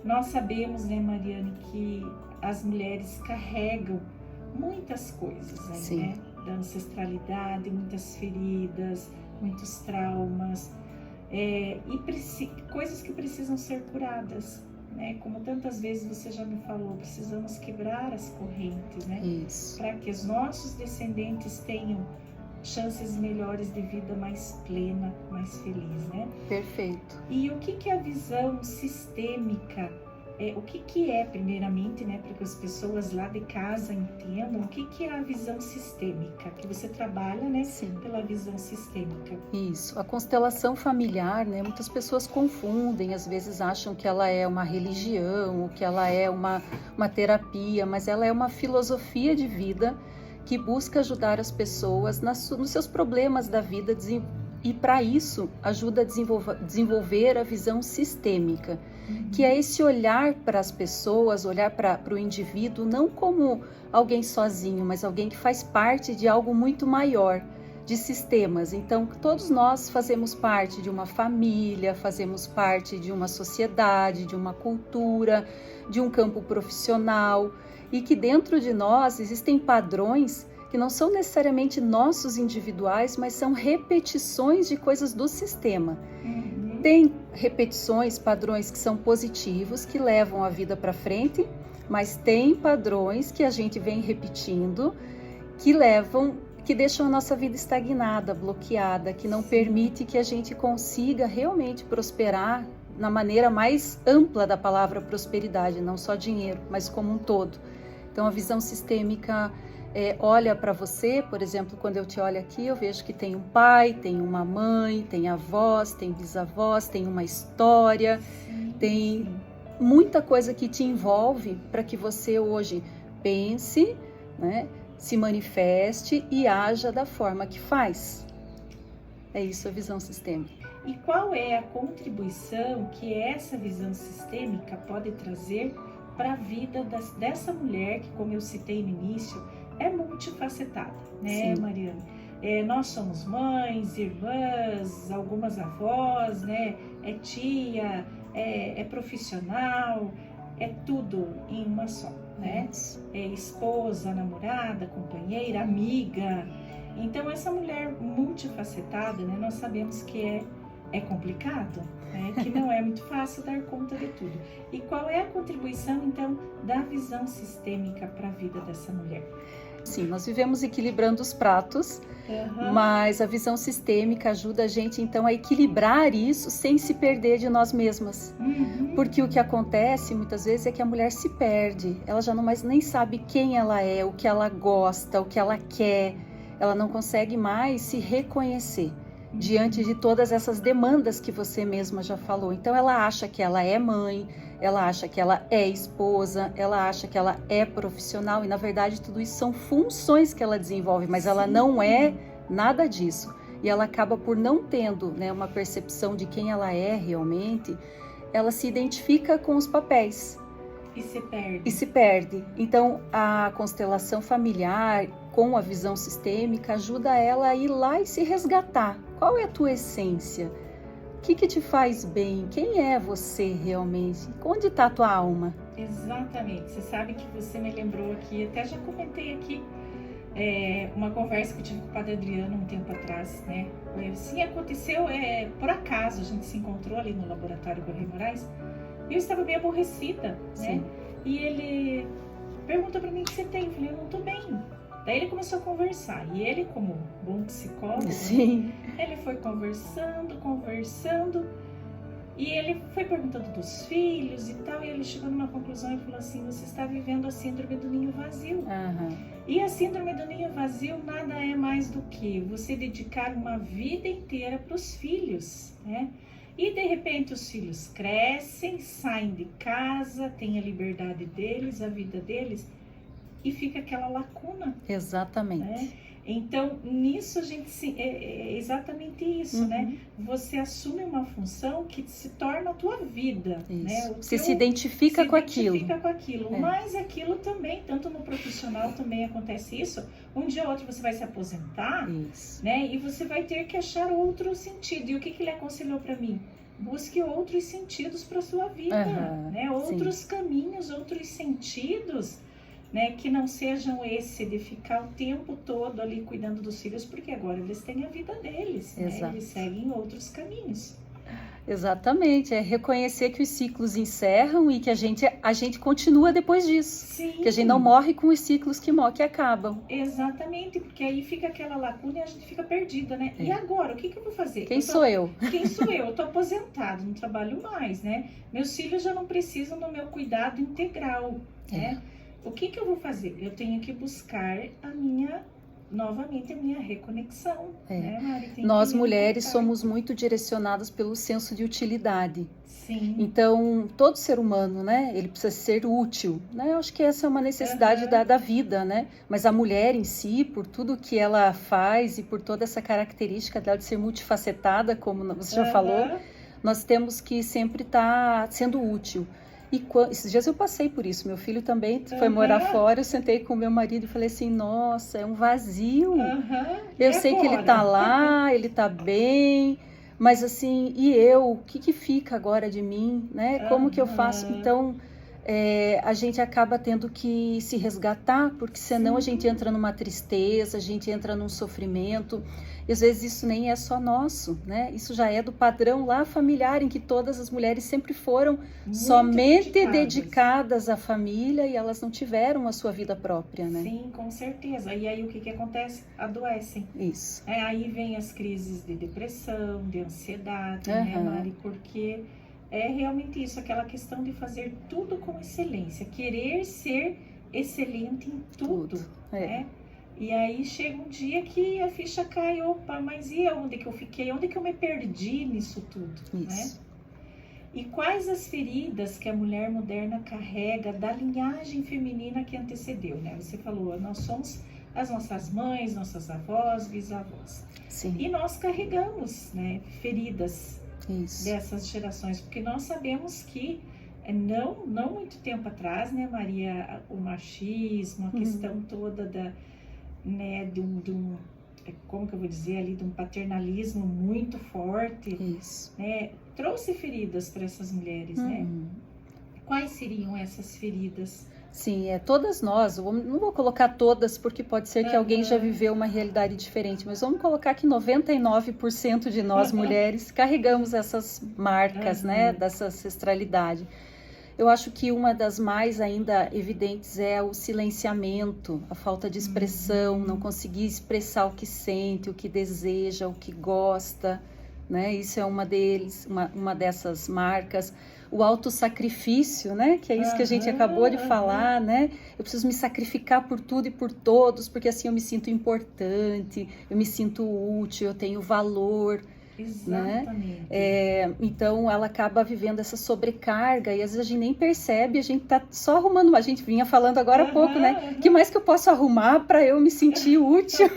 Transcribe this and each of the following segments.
Nós sabemos, né, Mariane, que as mulheres carregam muitas coisas aí, Sim. né? Da ancestralidade, muitas feridas, muitos traumas, coisas que precisam ser curadas, né? Como tantas vezes você já me falou, precisamos quebrar as correntes, né? Isso. Para que os nossos descendentes tenham chances melhores de vida mais plena, mais feliz, né? Perfeito. E o que é a visão sistêmica? O que é, primeiramente, né, para que as pessoas lá de casa entendam, o que é a visão sistêmica? Que você trabalha, né, Sim. pela visão sistêmica. Isso. A constelação familiar, né, muitas pessoas confundem, às vezes acham que ela é uma religião, ou que ela é uma terapia, mas ela é uma filosofia de vida que busca ajudar as pessoas nos seus problemas da vida e para isso ajuda a desenvolver a visão sistêmica, que é esse olhar para as pessoas, olhar para o indivíduo não como alguém sozinho, mas alguém que faz parte de algo muito maior, de sistemas. Então, todos nós fazemos parte de uma família, fazemos parte de uma sociedade, de uma cultura, de um campo profissional, e que dentro de nós existem padrões que não são necessariamente nossos individuais, mas são repetições de coisas do sistema. Tem repetições, padrões que são positivos, que levam a vida para frente, mas tem padrões que a gente vem repetindo, que deixam a nossa vida estagnada, bloqueada, que não permite que a gente consiga realmente prosperar na maneira mais ampla da palavra prosperidade, não só dinheiro, mas como um todo. Então a visão sistêmica olha para você, por exemplo, quando eu te olho aqui, eu vejo que tem um pai, tem uma mãe, tem avós, tem bisavós, tem uma história, tem muita coisa que te envolve para que você hoje pense, né, se manifeste e haja da forma que faz. É isso a visão sistêmica. E qual é a contribuição que essa visão sistêmica pode trazer para a vida dessa mulher que, como eu citei no início, é multifacetada, né, Sim. Mariane? Nós somos mães, irmãs, algumas avós, né? É tia, é profissional, é tudo em uma só, né? É esposa, namorada, companheira, amiga. Então, essa mulher multifacetada, né? Nós sabemos que é complicado, né? Que não é muito fácil dar conta de tudo. E qual é a contribuição, então, da visão sistêmica para a vida dessa mulher? Sim, nós vivemos equilibrando os pratos, mas a visão sistêmica ajuda a gente, então, a equilibrar isso sem se perder de nós mesmas. Porque o que acontece, muitas vezes, é que a mulher se perde. Ela já não mais nem sabe quem ela é, o que ela gosta, o que ela quer. Ela não consegue mais se reconhecer diante de todas essas demandas que você mesma já falou. Então ela acha que ela é mãe, ela acha que ela é esposa, ela acha que ela é profissional, e na verdade tudo isso são funções que ela desenvolve, mas ela não é nada disso. E ela acaba por não tendo, né, uma percepção de quem ela é realmente, ela se identifica com os papéis. E se perde. Então, a constelação familiar, com a visão sistêmica, ajuda ela a ir lá e se resgatar. Qual é a tua essência? O que te faz bem? Quem é você realmente? Onde está a tua alma? Exatamente. Você sabe que você me lembrou aqui, até já comentei aqui, uma conversa que eu tive com o Padre Adriano um tempo atrás, né? Sim, aconteceu, por acaso, a gente se encontrou ali no laboratório Correio Moraes, e eu estava bem aborrecida, né? E ele perguntou para mim o que você tem. Eu falei, eu não tô bem. Daí ele começou a conversar. E ele, como bom psicólogo, ele foi conversando. E ele foi perguntando dos filhos e tal. E ele chegou numa conclusão e falou assim, você está vivendo a síndrome do ninho vazio. E a síndrome do ninho vazio nada é mais do que você dedicar uma vida inteira para os filhos, né? E de repente os filhos crescem, saem de casa, têm a liberdade deles, a vida deles, e fica aquela lacuna. Exatamente. Né? Então, nisso a gente é exatamente isso, né? Você assume uma função que se torna a tua vida. Né? Você se identifica com aquilo. Mas aquilo também, tanto no profissional também acontece isso. Um dia ou outro você vai se aposentar, né? E você vai ter que achar outro sentido. E o que ele aconselhou para mim? busque outros sentidos para sua vida, né? Outros caminhos, outros sentidos, né? Que não sejam esse de ficar o tempo todo ali cuidando dos filhos, porque agora eles têm a vida deles, né? Eles seguem outros caminhos. Exatamente, é reconhecer que os ciclos encerram e que a gente continua depois disso. Sim. Que a gente não morre com os ciclos que acabam. Exatamente, porque aí fica aquela lacuna e a gente fica perdida, né? E agora, o que eu vou fazer? Quem sou eu? Quem sou eu? Eu tô aposentado, não trabalho mais, né? Meus filhos já não precisam do meu cuidado integral, né? O que eu vou fazer? Eu tenho que buscar novamente a minha reconexão, né, Mari? Nós mulheres somos muito direcionadas pelo senso de utilidade. Sim. Então, todo ser humano, né, ele precisa ser útil, né? Eu acho que essa é uma necessidade da vida, né? Mas a mulher em si, por tudo que ela faz e por toda essa característica dela de ser multifacetada, como você já falou, nós temos que sempre estar sendo útil. E esses dias eu passei por isso, meu filho também foi morar fora, eu sentei com meu marido e falei assim, nossa, é um vazio. Eu sei que ele tá lá, ele tá bem, mas assim, e eu? O que fica agora de mim, né? Como que eu faço? Então, a gente acaba tendo que se resgatar, porque senão a gente entra numa tristeza, a gente entra num sofrimento. E às vezes isso nem é só nosso, né? Isso já é do padrão lá familiar, em que todas as mulheres sempre foram muito somente dedicadas à família e elas não tiveram a sua vida própria, né? Sim, com certeza. E aí o que acontece? Adoecem. Isso. Aí vem as crises de depressão, de ansiedade, né, Mari? Porque é realmente isso, aquela questão de fazer tudo com excelência, querer ser excelente em tudo, né? E aí chega um dia que a ficha cai, opa, mas e onde que eu fiquei? Onde que eu me perdi nisso tudo, né? E quais as feridas que a mulher moderna carrega da linhagem feminina que antecedeu, né? Você falou, nós somos as nossas mães, nossas avós, bisavós. Sim. E nós carregamos, né, feridas dessas gerações, porque nós sabemos que não muito tempo atrás, né, Maria, o machismo, a questão toda né, como que eu vou dizer ali, de um paternalismo muito forte, né, trouxe feridas para essas mulheres, né? Quais seriam essas feridas? Sim, todas nós, não vou colocar todas, porque pode ser que alguém já viveu uma realidade diferente, mas vamos colocar que 99% de nós mulheres carregamos essas marcas, né, dessa ancestralidade. Eu acho que uma das mais ainda evidentes é o silenciamento, a falta de expressão, não conseguir expressar o que sente, o que deseja, o que gosta, né? Isso é uma dessas marcas. O autossacrifício, né? Que é isso que a gente acabou de falar, né? Eu preciso me sacrificar por tudo e por todos, porque assim eu me sinto importante, eu me sinto útil, eu tenho valor. Exatamente. Né? Então ela acaba vivendo essa sobrecarga e às vezes a gente nem percebe, a gente tá só arrumando, a gente vinha falando agora há pouco, né? O que mais que eu posso arrumar para eu me sentir útil?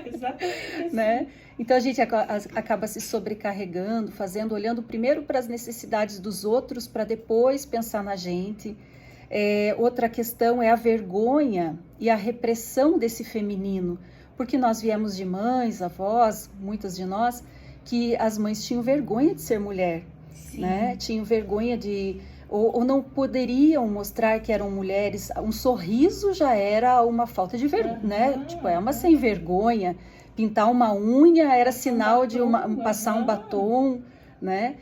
Exatamente. Né? Então a gente acaba se sobrecarregando, olhando primeiro para as necessidades dos outros para depois pensar na gente. Outra questão é a vergonha e a repressão desse feminino, porque nós viemos de mães, avós, muitas de nós, que as mães tinham vergonha de ser mulher, né? Tinham vergonha ou não poderiam mostrar que eram mulheres. Um sorriso já era uma falta de vergonha, né? Tipo, é uma sem vergonha. Pintar uma unha era sinal de passar um batom, né?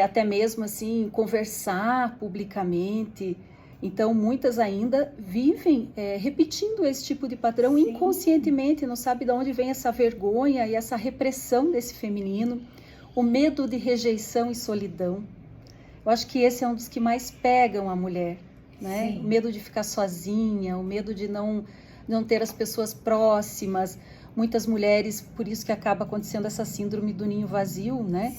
Até mesmo assim, conversar publicamente. Então, muitas ainda vivem repetindo esse tipo de padrão inconscientemente, não sabe de onde vem essa vergonha e essa repressão desse feminino, o medo de rejeição e solidão. Eu acho que esse é um dos que mais pegam a mulher, né? O medo de ficar sozinha, o medo de não ter as pessoas próximas. Muitas mulheres, por isso que acaba acontecendo essa síndrome do ninho vazio, né?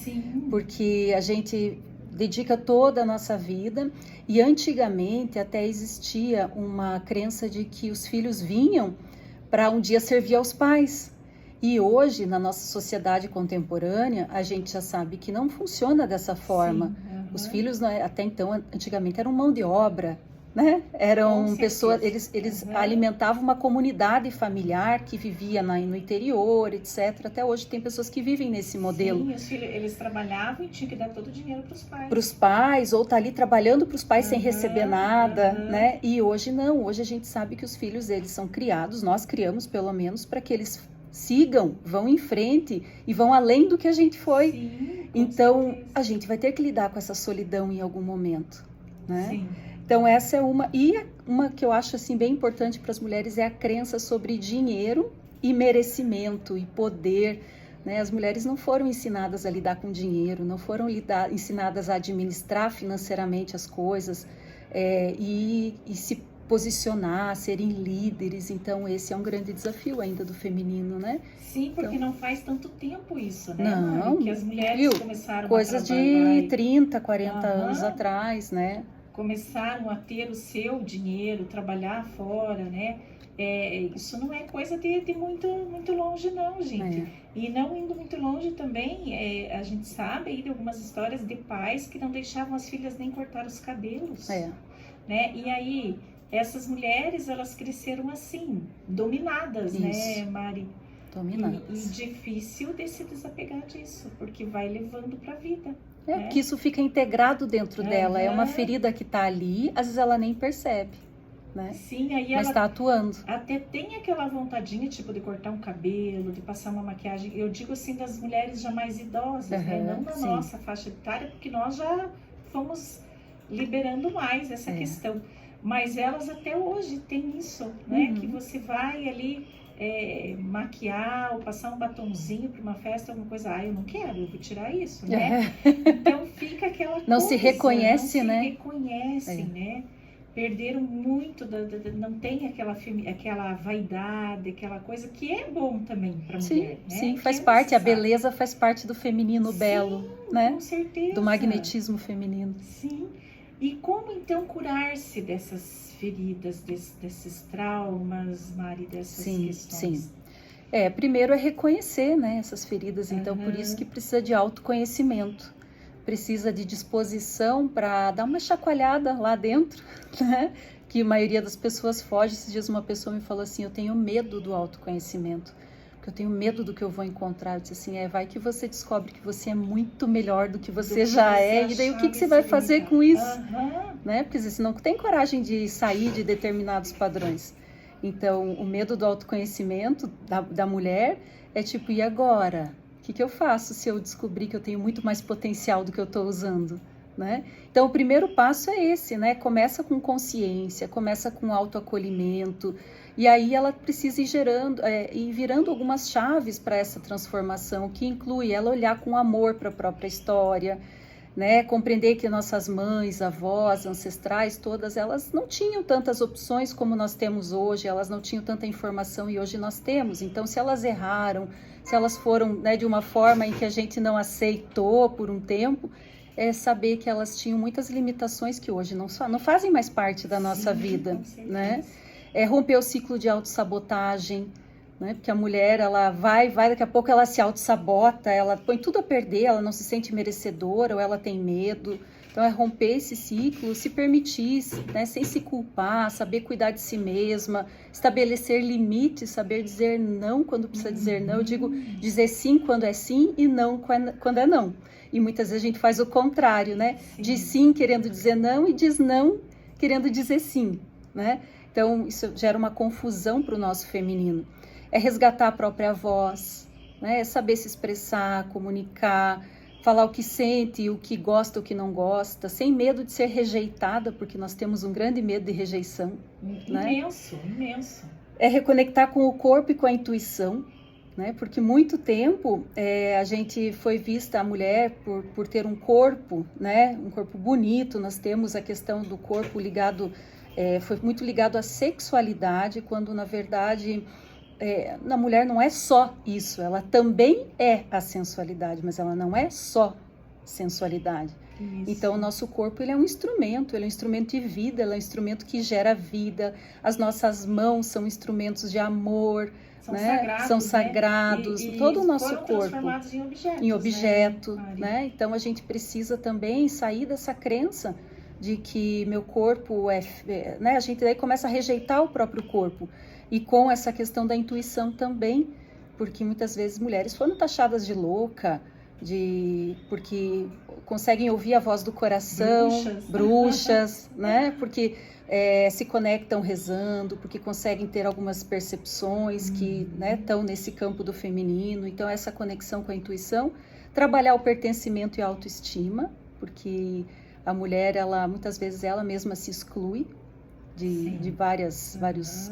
Porque a gente dedica toda a nossa vida e antigamente até existia uma crença de que os filhos vinham para um dia servir aos pais. E hoje, na nossa sociedade contemporânea, a gente já sabe que não funciona dessa forma. Os filhos, até então, antigamente eram mão de obra, né? Eram Com pessoas, certeza. eles Uhum. alimentavam uma comunidade familiar que vivia no interior, etc. Até hoje tem pessoas que vivem nesse modelo. Sim, os filhos, eles trabalhavam e tinham que dar todo o dinheiro para os pais. Para os pais, ou tá ali trabalhando para os pais sem Uhum, receber nada, uhum. né? E hoje não, hoje a gente sabe que os filhos, eles são criados, nós criamos pelo menos para que eles sigam, vão em frente e vão além do que a gente foi. Sim, com Então, certeza. a gente vai ter que lidar com essa solidão em algum momento, né? Sim. Então, essa é uma. E uma que eu acho assim bem importante para as mulheres é a crença sobre dinheiro e merecimento e poder. Né? As mulheres não foram ensinadas a lidar com dinheiro, não foram ensinadas a administrar financeiramente as coisas e se posicionar, serem líderes. Então, esse é um grande desafio ainda do feminino, né? Sim, porque Então, não faz tanto tempo isso, né, não, Mari? Que as mulheres viu? começaram Coisas a trabalhar, de 30, 40 Aham. anos atrás, né? começaram a ter o seu dinheiro, trabalhar fora, né? Isso não é coisa de muito longe, não, gente. É. E não indo muito longe também, a gente sabe aí de algumas histórias de pais que não deixavam as filhas nem cortar os cabelos, né? E aí, essas mulheres, elas cresceram assim, dominadas, né, Isso. Mari? Dominadas. E difícil de se desapegar disso, porque vai levando para a vida. Que isso fica integrado dentro dela. É uma Aham. ferida que tá ali, às vezes ela nem percebe, né? Sim, aí Mas ela tá atuando. até tem aquela vontadinha, tipo, de cortar um cabelo, de passar uma maquiagem. Eu digo assim das mulheres já mais idosas, né? Aham, Não na sim. nossa faixa etária, porque nós já fomos liberando mais essa É. questão. Mas elas até hoje têm isso, né? Uhum. Que você vai ali maquiar ou passar um batonzinho para uma festa, alguma coisa. Ah, eu não quero, eu vou tirar isso, né? Então fica aquela Não coisa, se reconhece, não né? se reconhecem, né? Perderam muito, não tem aquela vaidade, aquela coisa que é bom também para mulher, né? Sim, faz Que é parte, a necessário. beleza faz parte do feminino belo, né? Com certeza. Do magnetismo feminino. Sim. E como então curar-se dessas feridas, desses traumas, Mari, dessas questões? Sim. Primeiro é reconhecer, né, essas feridas, então por isso que precisa de autoconhecimento. Precisa de disposição para dar uma chacoalhada lá dentro, né? Que a maioria das pessoas foge. Esses dias uma pessoa me falou assim, eu tenho medo do autoconhecimento, porque eu tenho medo do que eu vou encontrar. Eu disse assim, vai que você descobre que você é muito melhor do que você já é, e daí o que você vai fazer com isso? Né? Porque você não tem coragem de sair de determinados padrões. Então, o medo do autoconhecimento da mulher é tipo, e agora? O que eu faço se eu descobrir que eu tenho muito mais potencial do que eu estou usando, né? Então, o primeiro passo é esse, né? Começa com consciência, começa com autoacolhimento, e aí ela precisa ir virando algumas chaves para essa transformação, que inclui ela olhar com amor para a própria história, né? Compreender que nossas mães, avós, ancestrais, todas elas não tinham tantas opções como nós temos hoje, elas não tinham tanta informação e hoje nós temos. Então, se elas erraram, se elas foram, né, de uma forma em que a gente não aceitou por um tempo, é saber que elas tinham muitas limitações que hoje não fazem mais parte da nossa vida, né? Romper o ciclo de autossabotagem, né? Porque a mulher, ela vai, daqui a pouco ela se autossabota, ela põe tudo a perder, ela não se sente merecedora ou ela tem medo. Então, é romper esse ciclo, se permitir, né, sem se culpar, saber cuidar de si mesma, estabelecer limites, saber dizer não quando precisa dizer não. Eu digo dizer sim quando é sim e não quando é não. E muitas vezes a gente faz o contrário, né? Sim. Diz sim querendo dizer não e diz não querendo dizer sim, né? Então, isso gera uma confusão para o nosso feminino. É resgatar a própria voz, né? É saber se expressar, comunicar, falar o que sente, o que gosta, o que não gosta, sem medo de ser rejeitada, porque nós temos um grande medo de rejeição. Imenso, né? Imenso. É reconectar com o corpo e com a intuição, né? Porque muito tempo a gente foi vista, a mulher, por ter um corpo, né? Um corpo bonito. Nós temos a questão do corpo ligado, foi muito ligado à sexualidade, quando na verdade na mulher não é só isso, ela também é a sensualidade, mas ela não é só sensualidade. Isso. Então, o nosso corpo ele é um instrumento de vida, ele é um instrumento que gera vida. As nossas mãos são instrumentos de amor, são sagrados, né? Todo o nosso foram corpo transformados em objetos, em objeto, né? Então a gente precisa também sair dessa crença de que meu corpo né? A gente daí começa a rejeitar o próprio corpo. E com essa questão da intuição também, porque muitas vezes mulheres foram taxadas de louca, porque conseguem ouvir a voz do coração, bruxas, né? Porque se conectam rezando, porque conseguem ter algumas percepções que, né, estão nesse campo do feminino. Então, essa conexão com a intuição, trabalhar o pertencimento e a autoestima, porque a mulher, muitas vezes, ela mesma se exclui de várias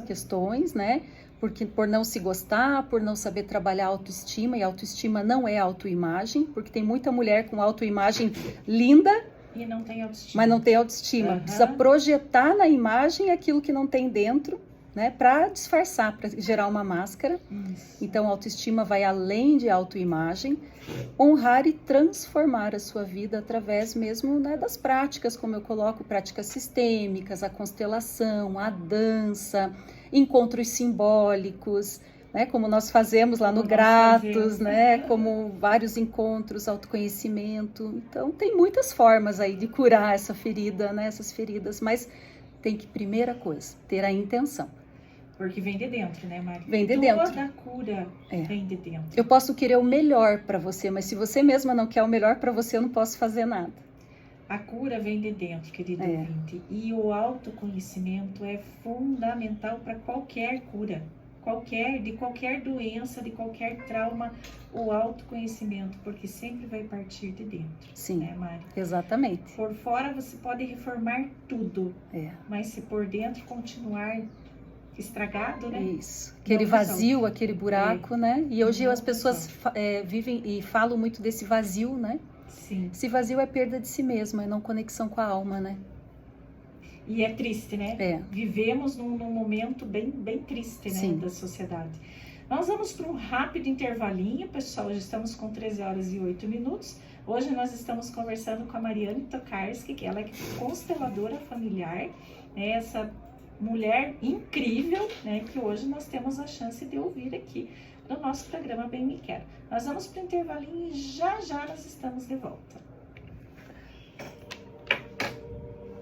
questões, né? Porque por não se gostar, por não saber trabalhar a autoestima, e autoestima não é autoimagem, porque tem muita mulher com autoimagem linda, e não tem autoestima. Mas não tem autoestima. Precisa projetar na imagem aquilo que não tem dentro, né? Para disfarçar, para gerar uma máscara. Isso. Então, a autoestima vai além de autoimagem. Honrar e transformar a sua vida através mesmo, né, das práticas, como eu coloco, práticas sistêmicas, a constelação, a dança, encontros simbólicos, né, como nós fazemos lá no Gratos, né, como vários encontros, autoconhecimento. Então, tem muitas formas aí de curar essa ferida, né, essas feridas, mas tem que, primeira coisa, ter a intenção. Porque vem de dentro, né, Mari? Vem de dentro. Toda a cura vem de dentro. Eu posso querer o melhor para você, mas se você mesma não quer o melhor para você, eu não posso fazer nada. A cura vem de dentro, querido ouvinte. E o autoconhecimento é fundamental para qualquer cura. De qualquer doença, de qualquer trauma, o autoconhecimento, porque sempre vai partir de dentro. Sim, né, Mari? Exatamente. Por fora você pode reformar tudo, mas se por dentro continuar estragado, né? Isso, aquele vazio, aquele buraco, né? E hoje as pessoas vivem e falam muito desse vazio, né? Sim. Esse vazio é perda de si mesma, é não conexão com a alma, né? E é triste, né? Vivemos num momento bem triste, né, da sociedade. Nós vamos para um rápido intervalinho, pessoal. Já estamos com 13 horas e 8 minutos. Hoje nós estamos conversando com a Mariane Tokarski, que ela é consteladora familiar, né? Essa mulher incrível, né? Que hoje nós temos a chance de ouvir aqui no nosso programa Bem Me Quero. Nós vamos para o intervalinho e já nós estamos de volta.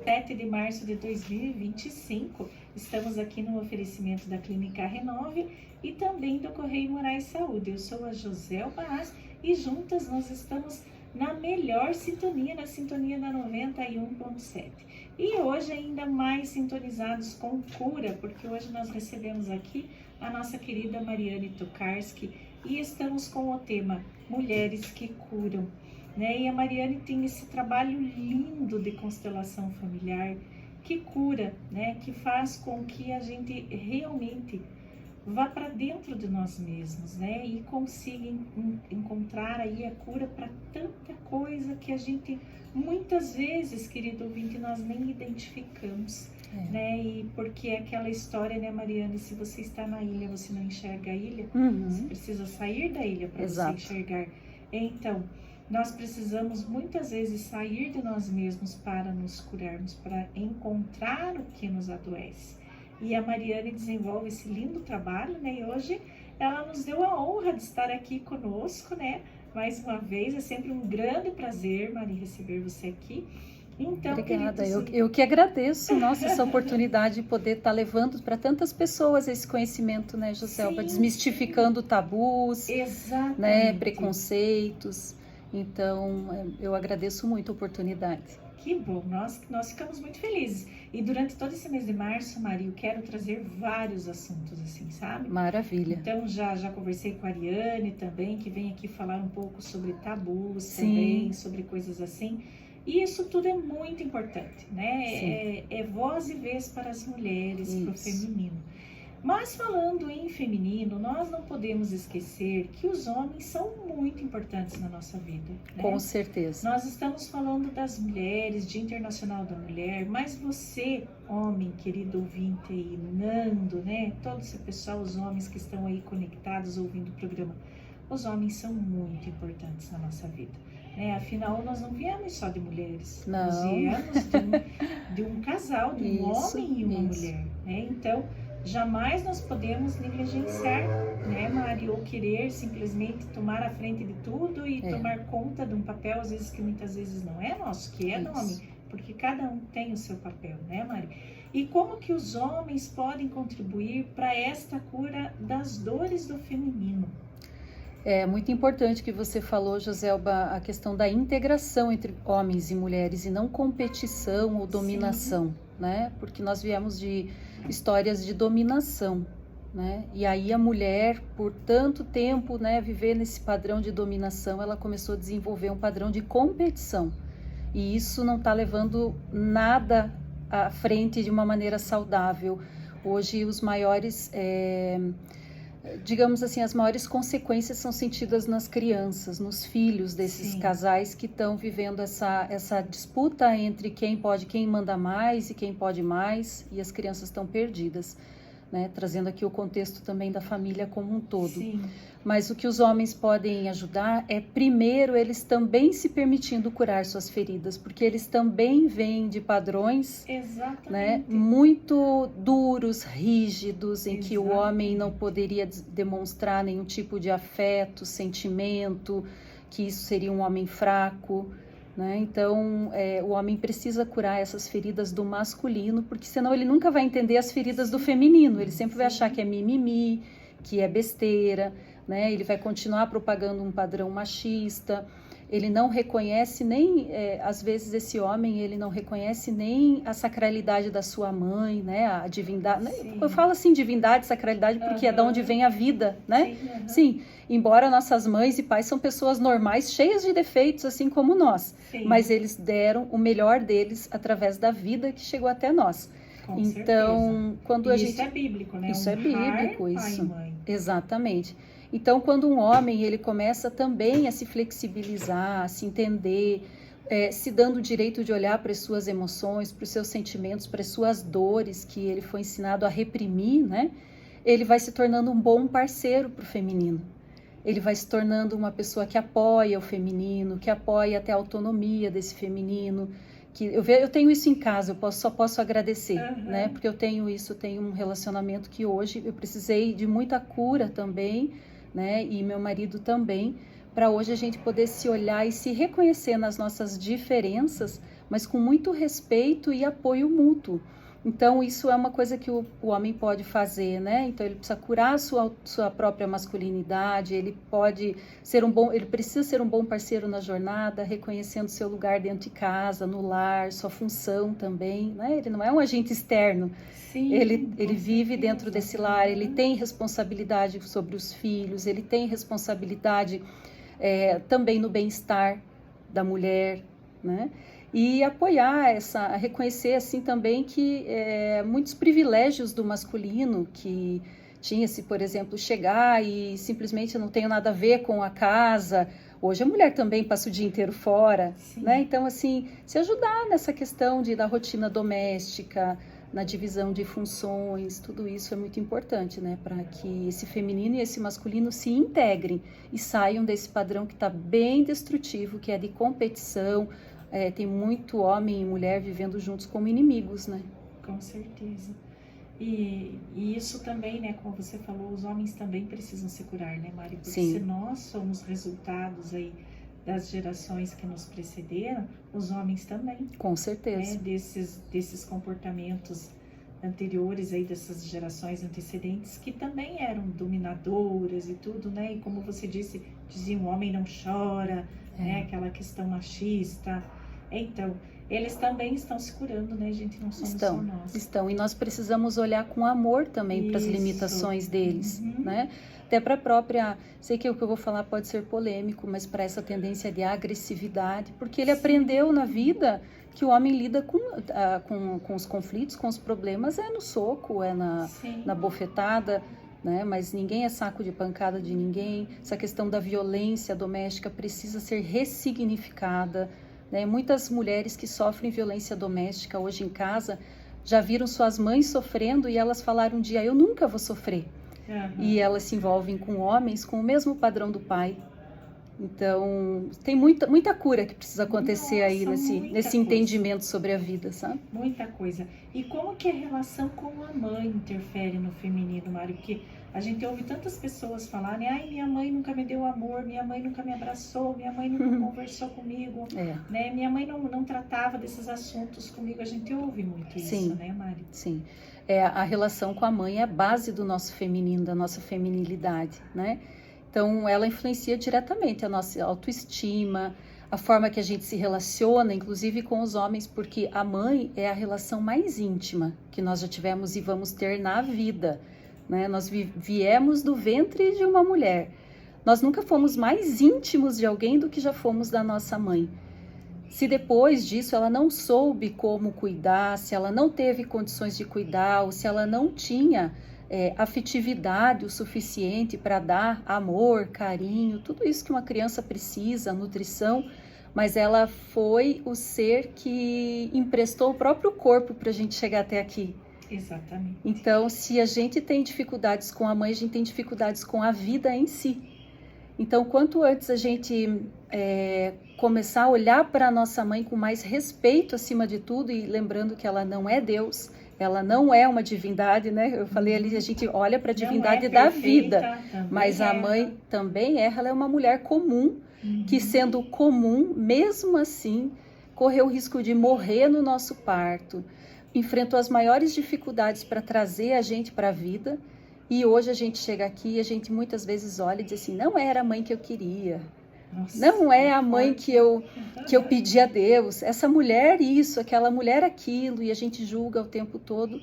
7 de março de 2025, estamos aqui no oferecimento da Clínica Renove e também do Correio Moraes Saúde. Eu sou a Joselba Haas e juntas nós estamos na melhor sintonia, na sintonia da 91.7. E hoje ainda mais sintonizados com cura, porque hoje nós recebemos aqui a nossa querida Mariane Tokarski e estamos com o tema Mulheres que Curam. Né? E a Mariane tem esse trabalho lindo de constelação familiar que cura, né? Que faz com que a gente realmente vá para dentro de nós mesmos, né? E consiga encontrar aí a cura para tanta coisa que a gente muitas vezes, querido ouvinte, nós nem identificamos, né? E porque é aquela história, né, Mariane? Se você está na ilha, você não enxerga a ilha, você precisa sair da ilha para você enxergar. Então, nós precisamos muitas vezes sair de nós mesmos para nos curarmos, para encontrar o que nos adoece. E a Mariane desenvolve esse lindo trabalho, né? E hoje ela nos deu a honra de estar aqui conosco, né? Mais uma vez, é sempre um grande prazer, Mari, receber você aqui. Então, obrigada, eu que agradeço, nossa, essa oportunidade de poder estar levando para tantas pessoas esse conhecimento, né, Joselba? Desmistificando tabus, né, preconceitos. Então, eu agradeço muito a oportunidade. Que bom, nós ficamos muito felizes. E durante todo esse mês de março, Maria, eu quero trazer vários assuntos, assim, sabe? Maravilha. Então, já conversei com a Ariane também, que vem aqui falar um pouco sobre tabus também, sobre coisas assim. E isso tudo é muito importante, né? É voz e vez para as mulheres, para o feminino. Mas falando em feminino, nós não podemos esquecer que os homens são muito importantes na nossa vida. Né? Com certeza. Nós estamos falando das mulheres, Dia Internacional da Mulher, mas você, homem, querido ouvinte aí, Nando, né? Todo esse pessoal, os homens que estão aí conectados ouvindo o programa, os homens são muito importantes na nossa vida. Né? Afinal, nós não viemos só de mulheres, nós viemos de um casal, de um homem e uma mulher. Né? Então, jamais nós podemos negligenciar, né, Mari, ou querer simplesmente tomar a frente de tudo e tomar conta de um papel, às vezes que muitas vezes não é nosso, que é do homem, porque cada um tem o seu papel, né, Mari? E como que os homens podem contribuir para esta cura das dores do feminino? É muito importante que você falou, Joselba, a questão da integração entre homens e mulheres e não competição ou dominação, né? Porque nós viemos de histórias de dominação, né? E aí a mulher, por tanto tempo, né, viver nesse padrão de dominação, ela começou a desenvolver um padrão de competição. E isso não está levando nada à frente de uma maneira saudável. Hoje os maiores... digamos assim, as maiores consequências são sentidas nas crianças, nos filhos desses casais que estão vivendo essa disputa entre quem manda mais e quem pode mais, e as crianças estão perdidas, né? Trazendo aqui o contexto também da família como um todo. Sim. Mas o que os homens podem ajudar é, primeiro, eles também se permitindo curar suas feridas, porque eles também vêm de padrões, né, muito duros, rígidos, em que o homem não poderia demonstrar nenhum tipo de afeto, sentimento, que isso seria um homem fraco, né? Então, o homem precisa curar essas feridas do masculino, porque senão ele nunca vai entender as feridas do feminino, ele sempre vai achar que é mimimi, que é besteira, né? Ele vai continuar propagando um padrão machista, ele não reconhece nem, às vezes esse homem, ele não reconhece nem a sacralidade da sua mãe, né? A divindade, eu falo assim divindade, sacralidade, porque é de onde vem a vida, né? Sim, embora nossas mães e pais são pessoas normais, cheias de defeitos, assim como nós, mas eles deram o melhor deles através da vida que chegou até nós. Então, quando isso é bíblico, né? Isso é bíblico, isso. Pai e mãe. Exatamente. Então, quando um homem ele começa também a se flexibilizar, a se entender, se dando o direito de olhar para as suas emoções, para os seus sentimentos, para as suas dores que ele foi ensinado a reprimir, né? Ele vai se tornando um bom parceiro para o feminino. Ele vai se tornando uma pessoa que apoia o feminino, que apoia até a autonomia desse feminino. Que eu tenho isso em casa, só posso agradecer, né? Porque eu tenho um relacionamento que hoje eu precisei de muita cura também, né? E meu marido também, para hoje a gente poder se olhar e se reconhecer nas nossas diferenças, mas com muito respeito e apoio mútuo. Então, isso é uma coisa que o homem pode fazer, né? Então, ele precisa curar a sua própria masculinidade, ele precisa ser um bom parceiro na jornada, reconhecendo seu lugar dentro de casa, no lar, sua função também, né? Ele não é um agente externo, ele vive dentro desse lar, ele tem responsabilidade sobre os filhos, ele tem responsabilidade também no bem-estar da mulher, né? E apoiar reconhecer assim também que muitos privilégios do masculino que tinha-se, por exemplo, chegar e simplesmente não tem nada a ver com a casa. Hoje a mulher também passa o dia inteiro fora, né? Então, assim, se ajudar nessa questão da rotina doméstica, na divisão de funções, tudo isso é muito importante, né? Para que esse feminino e esse masculino se integrem e saiam desse padrão que está bem destrutivo, que é de competição. Tem muito homem e mulher vivendo juntos como inimigos, né? Com certeza. E isso também, né, como você falou, os homens também precisam se curar, né, Mari? Porque se nós somos resultados aí das gerações que nos precederam, os homens também. Com certeza. Né, desses comportamentos anteriores aí, dessas gerações antecedentes, que também eram dominadoras e tudo, né? E como você dizia, o homem não chora, né? Aquela questão machista. Então, eles também estão se curando, né, gente? Não somos só nós. Estão, e nós precisamos olhar com amor também para as limitações deles, né? Até para a própria... Sei que o que eu vou falar pode ser polêmico, mas para essa tendência de agressividade, porque ele aprendeu na vida que o homem lida com os conflitos, com os problemas, no soco, na bofetada, né? Mas ninguém é saco de pancada de ninguém. Essa questão da violência doméstica precisa ser ressignificada, né? Muitas mulheres que sofrem violência doméstica hoje em casa já viram suas mães sofrendo e elas falaram um dia, eu nunca vou sofrer. E elas se envolvem com homens com o mesmo padrão do pai, Então, tem muita cura que precisa acontecer aí Nossa, nesse entendimento sobre a vida, sabe? Muita coisa. E como que a relação com a mãe interfere no feminino, Mari? Porque a gente ouve tantas pessoas falarem, ai, minha mãe nunca me deu amor, minha mãe nunca me abraçou, minha mãe nunca conversou comigo, né? Minha mãe não tratava desses assuntos comigo. A gente ouve muito isso, né, Mari? Sim. A relação com a mãe é a base do nosso feminino, da nossa feminilidade, né? Então, ela influencia diretamente a nossa autoestima, a forma que a gente se relaciona, inclusive com os homens, porque a mãe é a relação mais íntima que nós já tivemos e vamos ter na vida, né? Nós viemos do ventre de uma mulher. Nós nunca fomos mais íntimos de alguém do que já fomos da nossa mãe. Se depois disso ela não soube como cuidar, se ela não teve condições de cuidar, ou se ela não tinha afetividade o suficiente para dar amor, carinho, tudo isso que uma criança precisa, nutrição, mas ela foi o ser que emprestou o próprio corpo para a gente chegar até aqui. Exatamente. Então, se a gente tem dificuldades com a mãe, a gente tem dificuldades com a vida em si. Então, quanto antes a gente começar a olhar para a nossa mãe com mais respeito acima de tudo, e lembrando que ela não é Deus, ela não é uma divindade, né? Eu falei ali, a gente olha para a divindade da vida, mas a mãe também ela é uma mulher comum, que sendo comum, mesmo assim, correu o risco de morrer no nosso parto, enfrentou as maiores dificuldades para trazer a gente para a vida, e hoje a gente chega aqui e a gente muitas vezes olha e diz assim, não era a mãe que eu queria. Nossa, não é a mãe que eu pedi a Deus, essa mulher isso, aquela mulher aquilo, e a gente julga o tempo todo.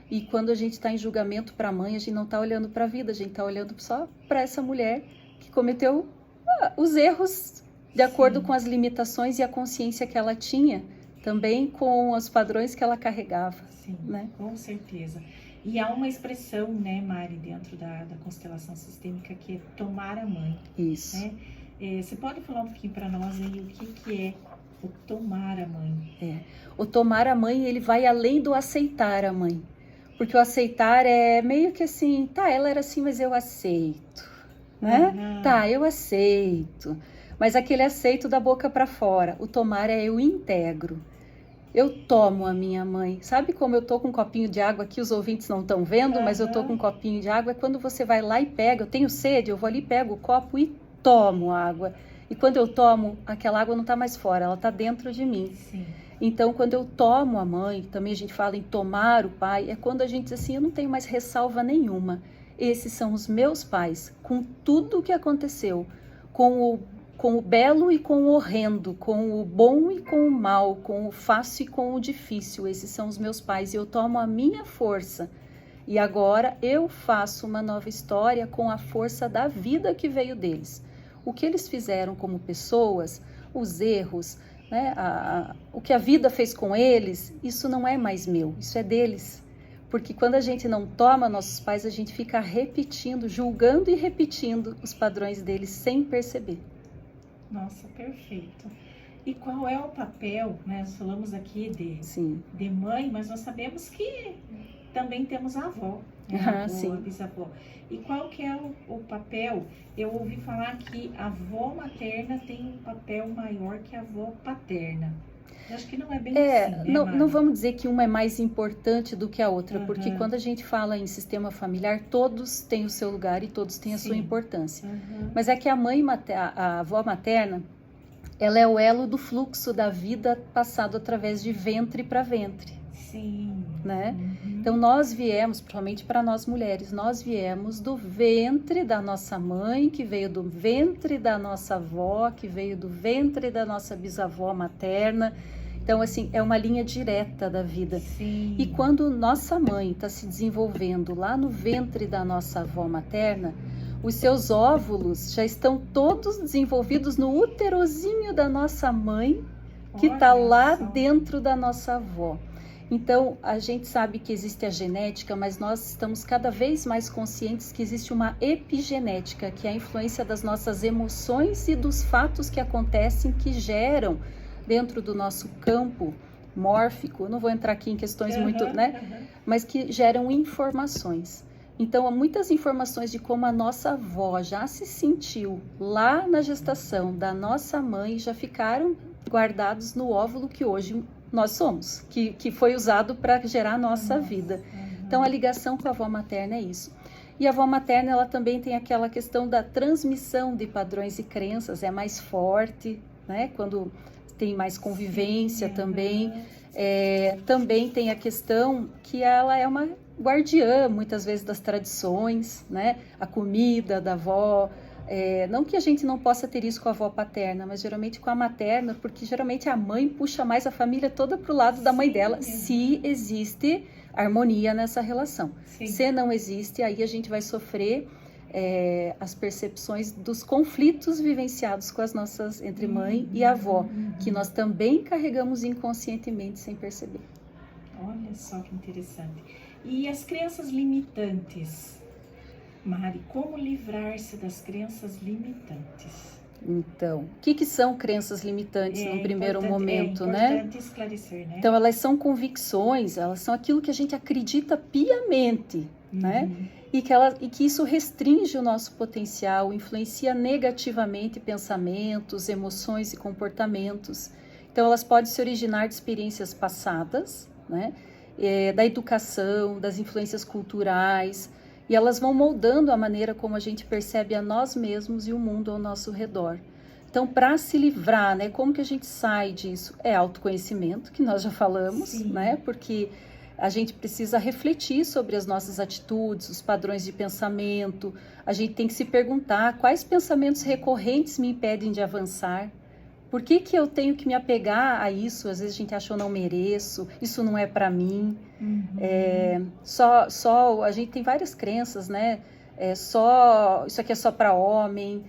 E quando a gente está em julgamento para a mãe, a gente não está olhando para a vida, a gente está olhando só para essa mulher que cometeu os erros de acordo com as limitações e a consciência que ela tinha, também com os padrões que ela carregava. Sim, né? Com certeza. E há uma expressão, né, Mari, dentro da constelação sistêmica que é tomar a mãe. Isso. Né? Você pode falar um pouquinho para nós aí o que é o tomar a mãe? O tomar a mãe, ele vai além do aceitar a mãe. Porque o aceitar é meio que assim, tá, ela era assim, mas eu aceito, né? Tá, eu aceito. Mas aquele aceito da boca para fora. O tomar é eu integro. Eu tomo a minha mãe. Sabe como eu tô com um copinho de água aqui, os ouvintes não estão vendo, mas eu tô com um copinho de água. É quando você vai lá e pega, eu tenho sede, eu vou ali, pego o copo e tomo água. E quando eu tomo, aquela água não está mais fora, ela está dentro de mim. Sim. Então, quando eu tomo a mãe, também a gente fala em tomar o pai, é quando a gente diz assim, eu não tenho mais ressalva nenhuma. Esses são os meus pais, com tudo o que aconteceu, com o belo e com o horrendo, com o bom e com o mal, com o fácil e com o difícil. Esses são os meus pais e eu tomo a minha força. E agora eu faço uma nova história com a força da vida que veio deles. O que eles fizeram como pessoas, os erros, né, o que a vida fez com eles, isso não é mais meu, isso é deles. Porque quando a gente não toma nossos pais, a gente fica repetindo, julgando e repetindo os padrões deles sem perceber. Nossa, perfeito. E qual é o papel, né? Nós falamos aqui de mãe, mas nós sabemos que também temos a avó, né? A bisavó. E qual que é o papel? Eu ouvi falar que a avó materna tem um papel maior que a avó paterna. Eu acho que não é bem assim, né, não vamos dizer que uma é mais importante do que a outra, porque quando a gente fala em sistema familiar, todos têm o seu lugar e todos têm a sua importância. Mas é que a avó materna, ela é o elo do fluxo da vida passado através de ventre para ventre. Sim. Né? Então nós viemos, principalmente para nós mulheres, nós viemos do ventre da nossa mãe, que veio do ventre da nossa avó, que veio do ventre da nossa bisavó materna. Então assim, é uma linha direta da vida. Sim. E quando nossa mãe está se desenvolvendo lá no ventre da nossa avó materna, os seus óvulos já estão todos desenvolvidos no úterozinho da nossa mãe, que está lá dentro da nossa avó. Então, a gente sabe que existe a genética, mas nós estamos cada vez mais conscientes que existe uma epigenética, que é a influência das nossas emoções e dos fatos que acontecem, que geram dentro do nosso campo mórfico, eu não vou entrar aqui em questões muito, né? Mas que geram informações. Então, há muitas informações de como a nossa avó já se sentiu lá na gestação da nossa mãe já ficaram guardados no óvulo que hoje nós somos, que foi usado para gerar a nossa vida. Então, a ligação com a avó materna é isso. E a avó materna, ela também tem aquela questão da transmissão de padrões e crenças, é mais forte, né? Quando tem mais convivência também. Também tem a questão que ela é uma guardiã, muitas vezes, das tradições, né? A comida da avó. Não que a gente não possa ter isso com a avó paterna, mas geralmente com a materna, porque geralmente a mãe puxa mais a família toda para o lado da mãe dela, se existe harmonia nessa relação. Sim. Se não existe, aí a gente vai sofrer as percepções dos conflitos vivenciados com as nossas, entre mãe e avó, que nós também carregamos inconscientemente sem perceber. Olha só que interessante. E as crenças limitantes? Mari, como livrar-se das crenças limitantes? Então, o que são crenças limitantes no primeiro momento, né? É importante esclarecer, né? Então, elas são convicções, elas são aquilo que a gente acredita piamente, né? E que isso restringe o nosso potencial, influencia negativamente pensamentos, emoções e comportamentos. Então, elas podem se originar de experiências passadas, né? Da educação, das influências culturais, e elas vão moldando a maneira como a gente percebe a nós mesmos e o mundo ao nosso redor. Então, para se livrar, né, como que a gente sai disso? É autoconhecimento, que nós já falamos, né? Porque a gente precisa refletir sobre as nossas atitudes, os padrões de pensamento. A gente tem que se perguntar quais pensamentos recorrentes me impedem de avançar. Por que eu tenho que me apegar a isso? Às vezes a gente acha eu não mereço, isso não é para mim. A gente tem várias crenças, né? Isso aqui é só para homem,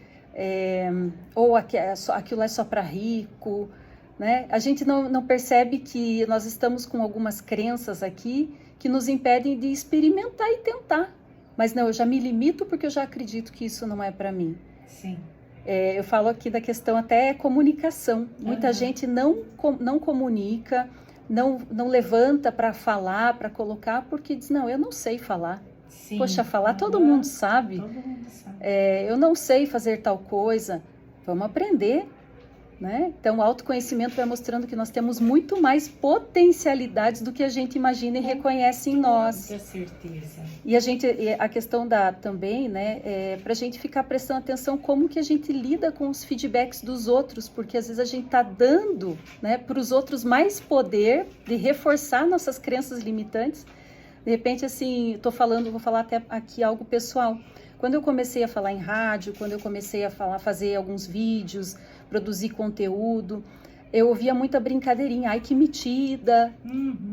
ou aquilo é só para rico, né? A gente não percebe que nós estamos com algumas crenças aqui que nos impedem de experimentar e tentar. Mas não, eu já me limito porque eu já acredito que isso não é para mim. Sim. Eu falo aqui da questão até comunicação. Muita gente não comunica, não levanta para falar, para colocar, porque diz, não, eu não sei falar. Sim. Poxa, falar todo mundo sabe. Todo mundo sabe. Eu não sei fazer tal coisa. Vamos aprender, né? Então, o autoconhecimento vai mostrando que nós temos muito mais potencialidades do que a gente imagina e reconhece em nós. Com certeza. E a questão também, né, para a gente ficar prestando atenção como que a gente lida com os feedbacks dos outros, porque às vezes a gente está dando, né, para os outros mais poder de reforçar nossas crenças limitantes. De repente, assim, vou falar até aqui algo pessoal. Quando eu comecei a falar em rádio, quando eu comecei a fazer alguns vídeos, produzir conteúdo, eu ouvia muita brincadeirinha. Ai, que metida,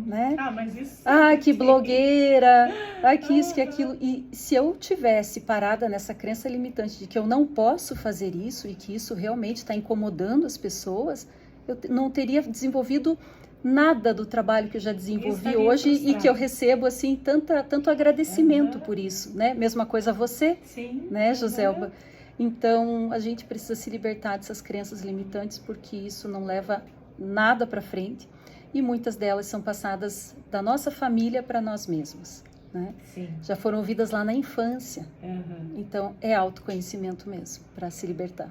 né? Mas isso... Ai, que blogueira, ai, que isso, que aquilo. E se eu tivesse parada nessa crença limitante de que eu não posso fazer isso e que isso realmente está incomodando as pessoas, eu não teria desenvolvido nada do trabalho que eu já desenvolvi hoje e que eu recebo, assim, tanto agradecimento por isso, né? Mesma coisa a você, né, Joselba? Então, a gente precisa se libertar dessas crenças limitantes porque isso não leva nada para frente e muitas delas são passadas da nossa família para nós mesmos, né? Já foram ouvidas lá na infância. Então, é autoconhecimento mesmo, para se libertar.